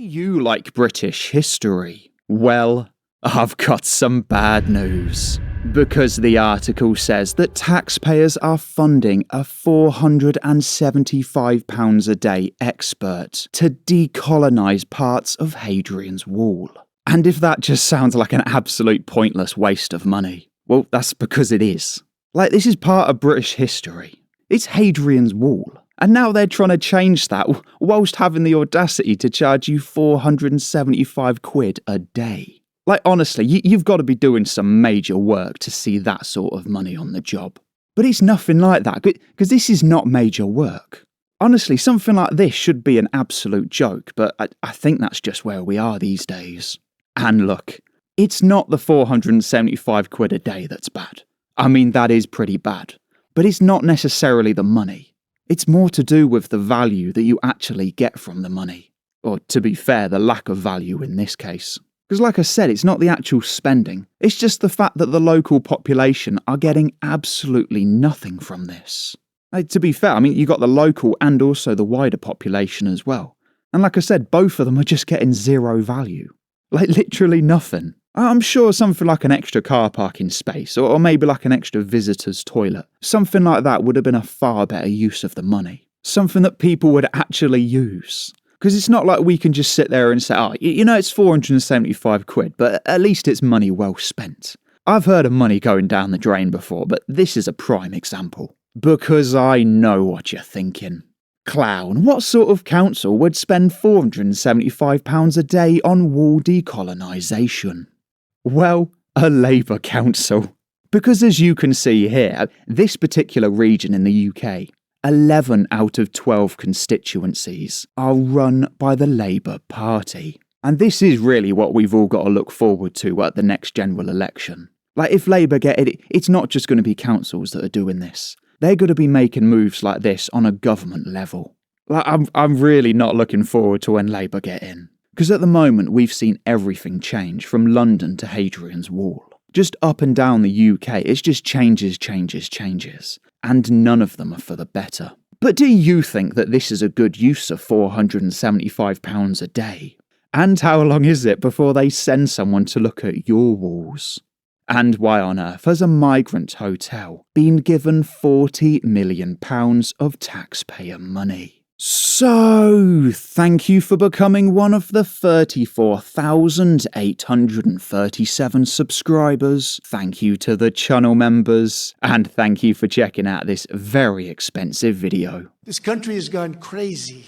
you like British history? Well, I've got some bad news. Because the article says that taxpayers are funding a £475 a day expert to decolonise parts of Hadrian's Wall. And if that just sounds like an absolute pointless waste of money, well, that's because it is. Like, this is part of British history. It's Hadrian's Wall. And now they're trying to change that whilst having the audacity to charge you £475 a day. Like, honestly, you've got to be doing some major work to see that sort of money on the job. But it's nothing like that, because this is not major work. Honestly, something like this should be an absolute joke, but I think that's just where we are these days. And look, it's not the £475 a day that's bad. I mean, that is pretty bad. But it's not necessarily the money. It's more to do with the value that you actually get from the money. Or, to be fair, the lack of value in this case. Because like I said, it's not the actual spending, it's just the fact that the local population are getting absolutely nothing from this. To be fair, I mean, you got the local and also the wider population as well. And like I said, both of them are just getting zero value. Like, literally nothing. I'm sure something like an extra car parking space, or maybe like an extra visitor's toilet. Something like that would have been a far better use of the money. Something that people would actually use. Because it's not like we can just sit there and say, oh, you know, it's £475, but at least it's money well spent. I've heard of money going down the drain before, but this is a prime example. Because I know what you're thinking. Clown, what sort of council would spend £475 a day on wall decolonisation? Well, a Labour council. Because as you can see here, this particular region in the UK, 11 out of 12 constituencies are run by the Labour Party. And this is really what we've all got to look forward to at the next general election. Like, if Labour get it, it's not just going to be councils that are doing this. They're going to be making moves like this on a government level. Like, I'm really not looking forward to when Labour get in. Because at the moment, we've seen everything change from London to Hadrian's Wall. Just up and down the UK, it's just changes. And none of them are for the better. But do you think that this is a good use of £475 a day? And how long is it before they send someone to look at your walls? And why on earth has a migrant hotel been given £40 million of taxpayer money? So, thank you for becoming one of the 34,837 subscribers. Thank you to the channel members. And thank you for checking out this very expensive video. This country has gone crazy.